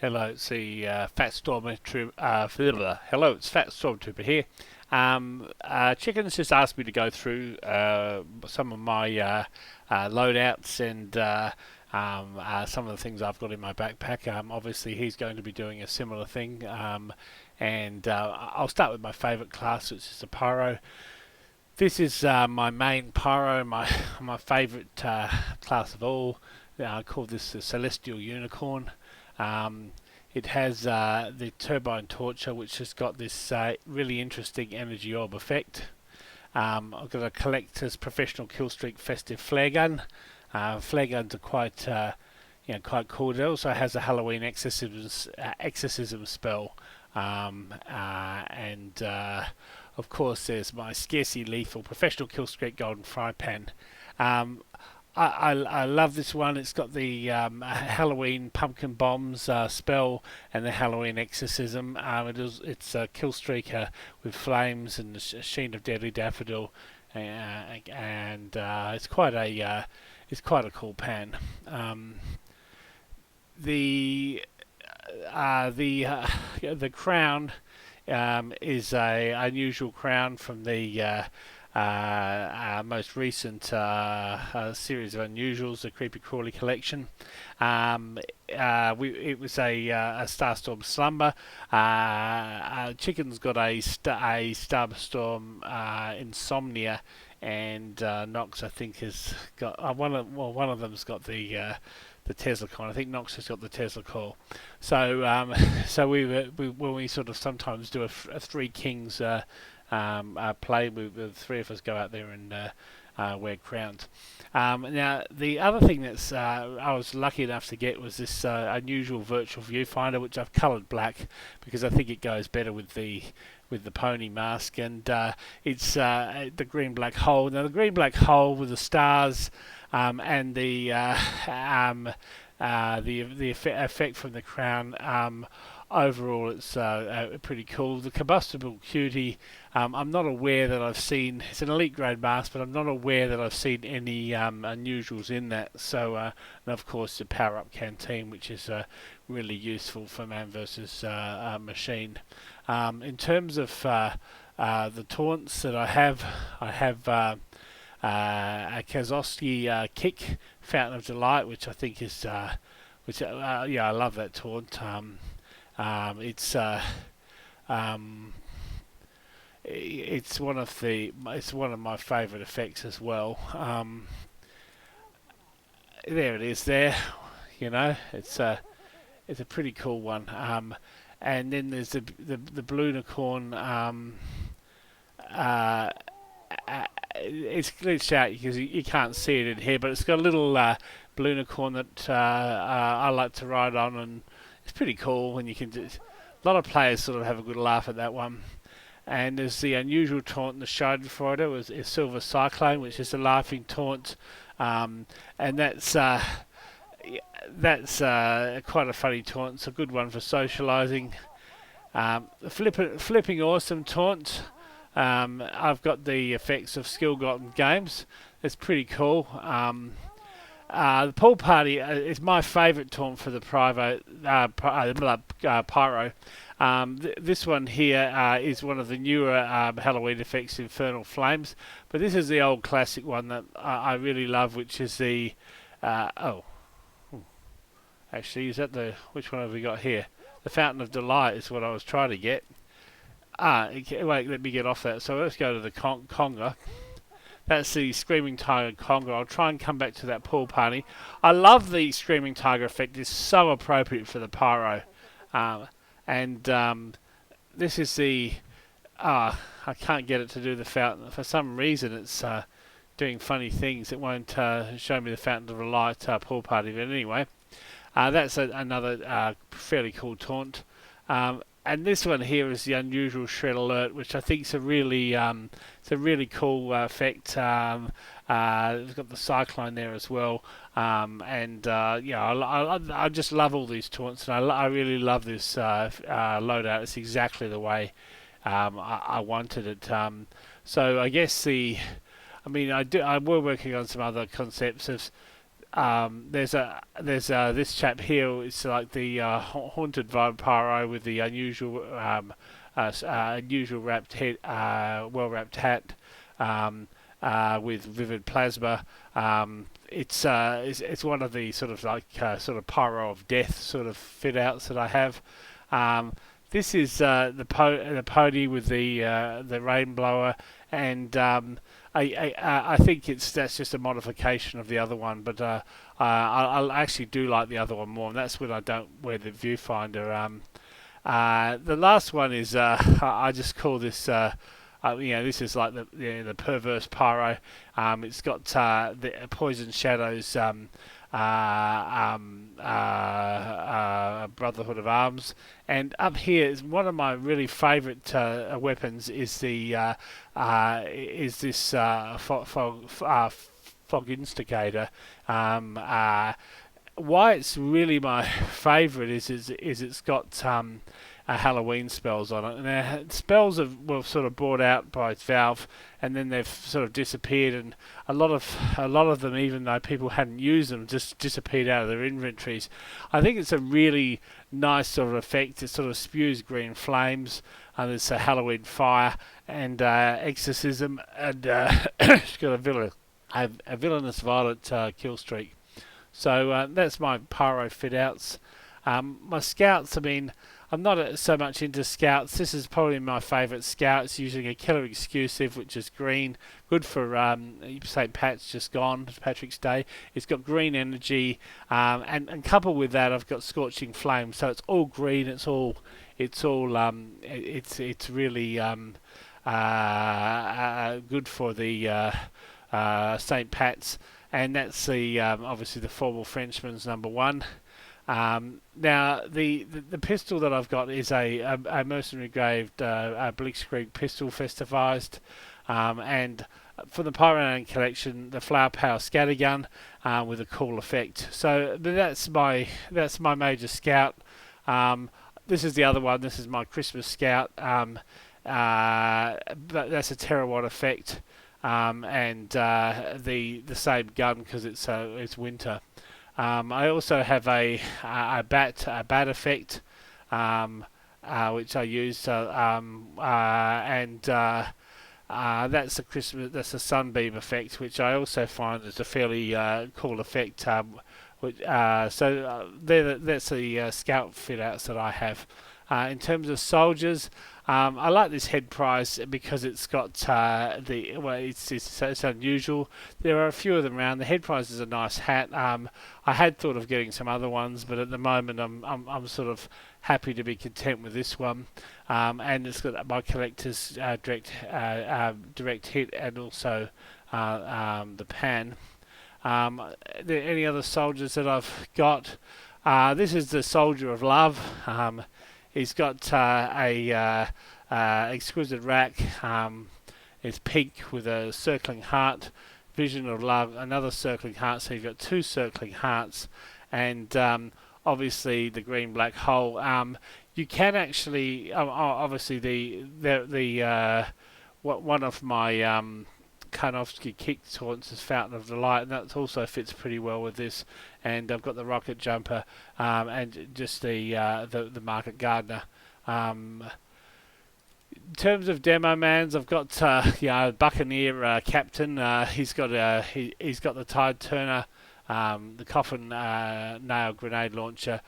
Hello, it's the Fat Stormtrooper. Hello, it's Fat Stormtrooper here. Chicken's just asked me to go through some of my loadouts and some of the things I've got in my backpack. Obviously, he's going to be doing a similar thing, and I'll start with my favourite class, which is the Pyro. This is my main Pyro, my favourite class of all. I call this the Celestial Unicorn. Um, it has the Turbine Torture, which has got this really interesting energy orb effect. I've got a Collector's Professional Killstreak Festive Flare Gun. Flare guns are quite cool. It also has a Halloween exorcism spell, and of course there's my scarcely lethal Professional Killstreak Golden Fry Pan. I love this one. It's got the Halloween Pumpkin Bombs spell and the Halloween Exorcism. It's a kill streaker with flames and the sheen of Deadly Daffodil, and it's quite a cool pan. The crown is a unusual crown from the most recent series of unusuals, the Creepy Crawly collection. It was a Starstorm Slumber. Chicken's got a Starstorm Insomnia, and Nox, I think, has got one of them's got the Tesla coil. I think Nox has got the Tesla coil. So when we sort of sometimes do a Three Kings play, the three of us go out there and wear crowns. Now, the other thing that's I was lucky enough to get was this unusual virtual viewfinder, which I've coloured black because I think it goes better with the pony mask, and it's the green black hole. Now, the green black hole with the stars and the effect from the crown. Overall, it's pretty cool. The combustible cutie, I'm not aware that I've seen. It's an elite grade mask, but I'm not aware that I've seen any unusuals in that. So, and of course, the power up canteen, which is really useful for man versus machine. In terms of the taunts that I have a Kazowski kick, Fountain of Delight, which I think is I love that taunt. It's one of my favourite effects as well. There it is. There, it's a pretty cool one. And then there's the Blue Unicorn. It's glitched out because you can't see it in here, but it's got a little Blue Unicorn that I like to ride on, and it's pretty cool when you can a lot of players sort of have a good laugh at that one. And there's the unusual taunt in the Shrouded Fighter is Silver Cyclone, which is a laughing taunt, and that's quite a funny taunt. It's a good one for socialising. The Flipping Awesome taunt. I've got the effects of Skill Gotten Games. It's pretty cool. The pool party is my favourite taunt for the Pyro. This one here is one of the newer Halloween effects, Infernal Flames. But this is the old classic one that I really love, which is the... Actually, is that which one have we got here? The Fountain of Delight is what I was trying to get. Wait, let me get off that. So let's go to the Conga. That's the Screaming Tiger Conga. I'll try and come back to that pool party. I love the Screaming Tiger effect. It's so appropriate for the Pyro. This is the... I can't get it to do the fountain. For some reason, it's doing funny things. It won't show me the Fountain of the Light pool party. But anyway, that's another fairly cool taunt. And this one here is the unusual Shred Alert, which I think is a really cool effect. It's got the Cyclone there as well, I just love all these taunts, and I really love this loadout. It's exactly the way I wanted it. So I guess we're working on some other concepts of this chap here. It's like the haunted vibe Pyro with the unusual wrapped head, well wrapped hat, with vivid plasma. It's one of the sort of like sort of Pyro of death sort of fit outs that I have. Um, this is the pony with the rain blower, and I think that's just a modification of the other one, but I actually do like the other one more, and that's when I don't wear the viewfinder. The last one is I just call this. This is like the perverse Pyro. It's got the Poison Shadows Brotherhood of Arms, and up here is one of my really favourite weapons is the this fog instigator. Why it's really my favourite is it's got Halloween spells on it, and spells were sort of brought out by Valve, and then they've sort of disappeared, and a lot of them, even though people hadn't used them, just disappeared out of their inventories. I think it's a really nice sort of effect. It sort of spews green flames, and there's a Halloween fire and exorcism, and it's got a villainous violet kill streak. So that's my Pyro fit outs. My scouts, I mean, I'm not so much into scouts. This is probably my favourite scout. It's using a killer exclusive, which is green. Good for St. Pat's just gone, Patrick's Day. It's got green energy, and coupled with that, I've got scorching flame. So it's all green. It's really good for the St. Pat's, and that's the obviously the formal Frenchman's #1. Now the pistol that I've got is a mercenary graved Blitzkrieg pistol festivized, and for the Pyro collection, the Flower Power Scattergun with a cool effect. So that's my major scout. This is the other one. This is my Christmas scout. But that's a terawatt effect, and the same gun because it's winter. I also have a bat effect, which I use, and that's a sunbeam effect, which I also find is a fairly cool effect. That's the scout fit outs that I have. In terms of soldiers, I like this head prize because it's got it's unusual. There are a few of them around. The head prize is a nice hat. I had thought of getting some other ones, but at the moment I'm sort of happy to be content with this one. And it's got my collector's direct hit, and also the pan. There any other soldiers that I've got? This is the Soldier of Love. He's got a exquisite rack. It's pink with a circling heart. Vision of Love, another circling heart. So you've got two circling hearts, and obviously the green black hole. You can actually, obviously one of my Karnofsky kick taunts is Fountain of Delight, and that also fits pretty well with this. And I've got the rocket jumper, and just the market gardener. In terms of Demomans, I've got Buccaneer Captain. He's got the Tide Turner, the Coffin Nail Grenade Launcher.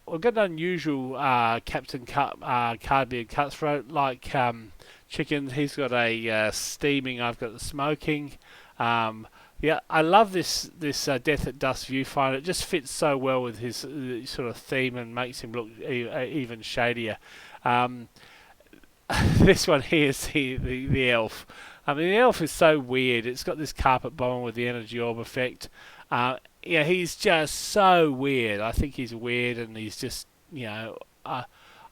We've got an unusual Captain Cardbeard Cutthroat like Chicken. He's got a steaming. I've got the smoking. Yeah, I love this Death at Dusk viewfinder. It just fits so well with his sort of theme and makes him look even shadier. This one here is the elf. I mean, the elf is so weird. It's got this carpet bomber with the energy orb effect. He's just so weird. I think he's weird, and he's just, I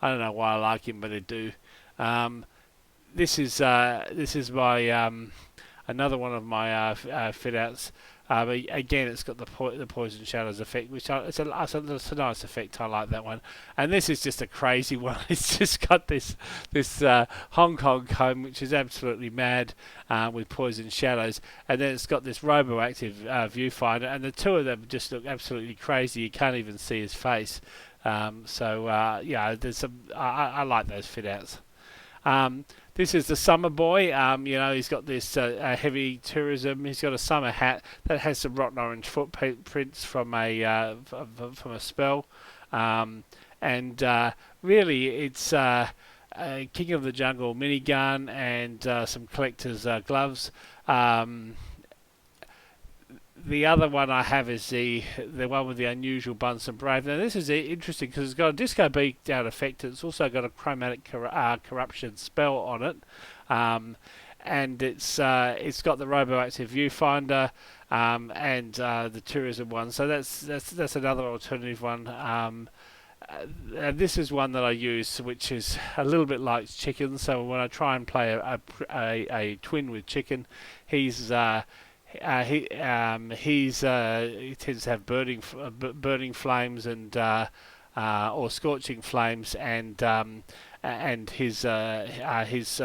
don't know why I like him, but I do. This is my another one of my fit outs. Again, it's got the poison shadows effect, which it's a nice effect. I like that one. And this is just a crazy one. It's just got this Hong Kong comb, which is absolutely mad with poison shadows, and then it's got this roboactive viewfinder, and the two of them just look absolutely crazy. You can't even see his face. Yeah, there's some. I like those fit outs. This is the summer boy. He's got this heavy tourism. He's got a summer hat that has some rotten orange footprints from a spell, and really it's King of the Jungle minigun and some collector's gloves. The other one I have is the one with the unusual Bunsen Brave. Now this is interesting because it's got a disco beat down effect. It's also got a chromatic corruption spell on it, and it's got the roboactive viewfinder and the tourism one. So that's another alternative one. This is one that I use, which is a little bit like Chicken. So when I try and play a twin with Chicken, he tends to have burning flames and or scorching flames, and his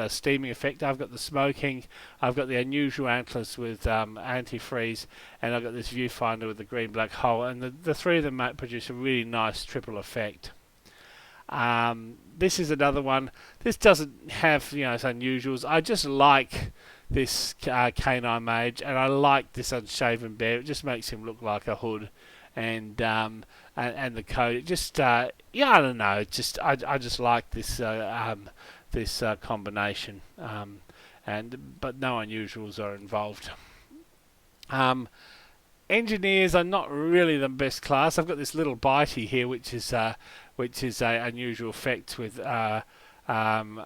steaming effect. I've got the smoking. I've got the unusual antlers with antifreeze, and I've got this viewfinder with the green black hole. And the three of them produce a really nice triple effect. This is another one. This doesn't have its unusuals. I just like this canine mage, and I like this unshaven bear. It just makes him look like a hood, and the coat. It just I don't know. I just like this combination, but no unusuals are involved. Engineers are not really the best class. I've got this little bitey here, which is a unusual effect with on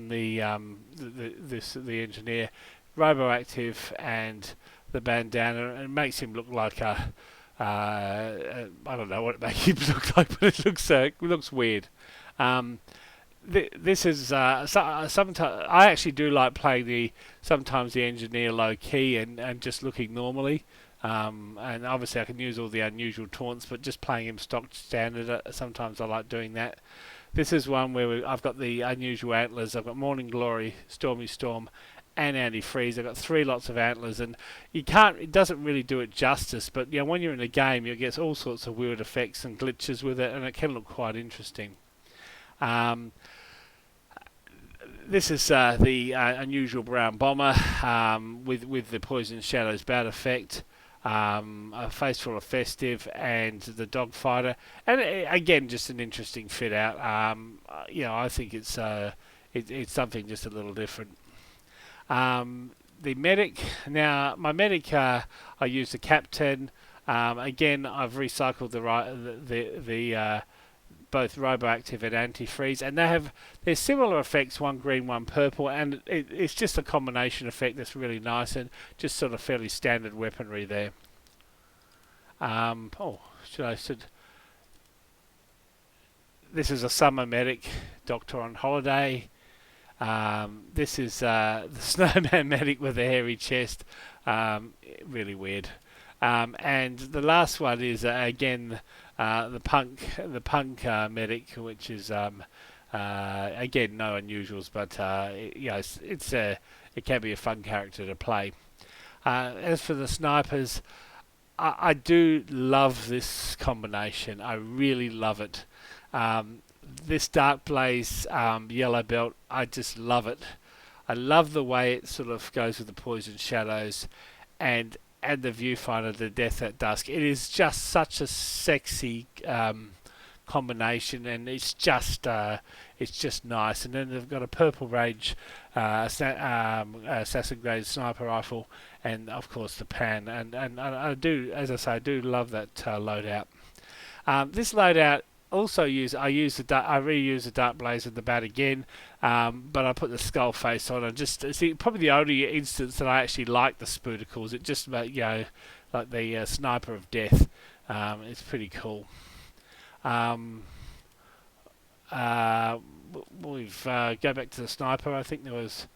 the engineer, roboactive, and the bandana, and it makes him look like a I don't know what it makes him look like, but it looks weird. This is sometimes I actually do like playing sometimes the engineer low key and just looking normally. And obviously I can use all the unusual taunts, but just playing him stock standard, sometimes I like doing that. This is one where I've got the unusual antlers. I've got Morning Glory, Stormy Storm, and Antifreeze. I've got 3 lots of antlers, and it doesn't really do it justice, but when you're in a game, you get all sorts of weird effects and glitches with it, and it can look quite interesting. This is the unusual brown bomber with the poison shadows bad effect. A face full of festive, and the dogfighter, and again just an interesting fit out. I think it's something just a little different. The medic. Now my medic, I use the captain. Again, I've recycled the both roboactive and antifreeze, and there's similar effects, one green, one purple, and it's just a combination effect that's really nice and just sort of fairly standard weaponry there. This is a summer medic, Doctor on holiday. This is the snowman medic with a hairy chest, really weird. And the last one is again the punk medic, which is again no unusuals, but it can be a fun character to play. As for the snipers, I do love this combination. I really love it. This Dark Blaze yellow belt, I just love it. I love the way it sort of goes with the poison shadows, and the viewfinder, the Death at Dusk. It is just such a sexy combination, and it's just nice. And then they've got a purple range assassin grade sniper rifle, and of course the pan. And I do, as I say, I do love that loadout. This loadout also I reuse the Dark Blaze and the bat again, but I put the skull face on, and it's probably the only instance that I actually like the Spooticles. It just like the Sniper of Death. It's pretty cool. We've go back to the sniper. I think there was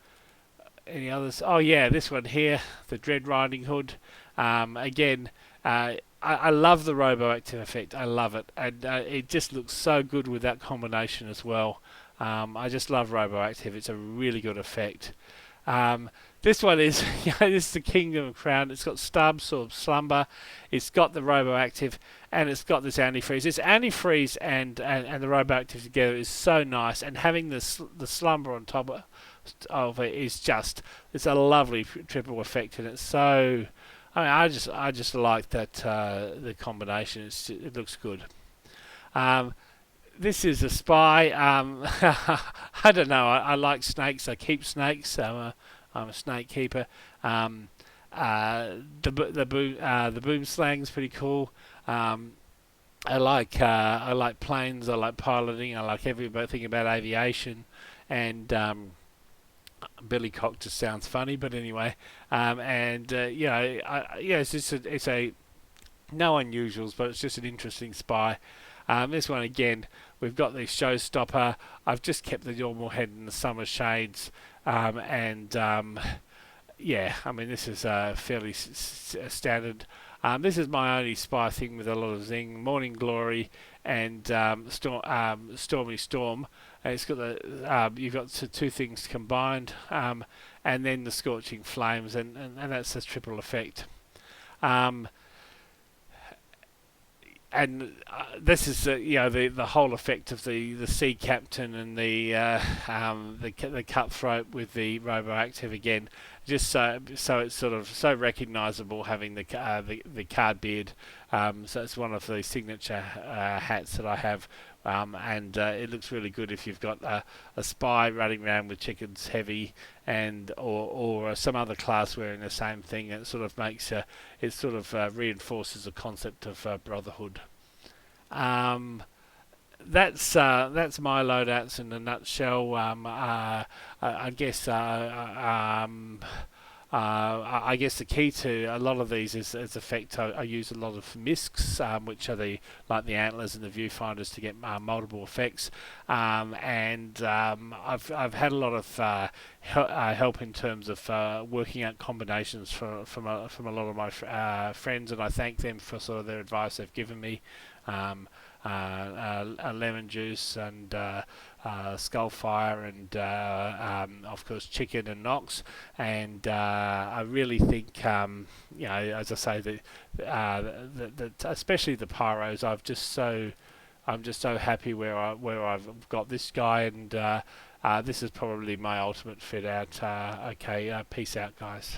Any others? Oh yeah, this one here, the Dread Riding Hood. Again, I love the Roboactive effect. I love it, and it just looks so good with that combination as well. I just love Roboactive. It's a really good effect. Um, this one is, this is the Kingdom of Crown. It's got Stubs or Slumber. It's got the Roboactive, and it's got this antifreeze. This antifreeze and the Roboactive together is so nice, and having the Slumber on top of it is just, it's a lovely triple effect, and it's so. I mean, I just like that the combination. It looks good. Um, this is a spy. I don't know. I like snakes. I keep snakes. I'm a snake keeper. Um, the boom slang's pretty cool. I like planes. I like piloting. I like everything about aviation, and billycock just sounds funny, but anyway. And it's just it's a no unusuals, but it's just an interesting spy. This one again, we've got the showstopper. I've just kept the normal head in the summer shades, and yeah, I mean this is fairly standard. This is my only spy thing with a lot of zing. Morning Glory and Stormy Storm. And it's got you've got two things combined, and then the Scorching Flames, and that's a triple effect. Um, and this is the whole effect of the sea captain and the cutthroat with the Roboactive again, just so it's sort of so recognisable having the card beard. So it's one of the signature hats that I have. And it looks really good if you've got a spy running around with chickens heavy, and or some other class wearing the same thing. It sort of makes it sort of reinforces the concept of brotherhood. That's my loadouts in a nutshell. I guess I guess the key to a lot of these is effect. I use a lot of miscs, which are like the antlers and the viewfinders to get multiple effects, and I've had a lot of help in terms of working out combinations from a lot of my friends, and I thank them for sort of their advice they've given me. Lemon juice and skullfire and of course chicken and Knox, and I really think as I say that especially the pyros, I'm just so happy where I've got this guy, and this is probably my ultimate fit out. Okay, peace out guys.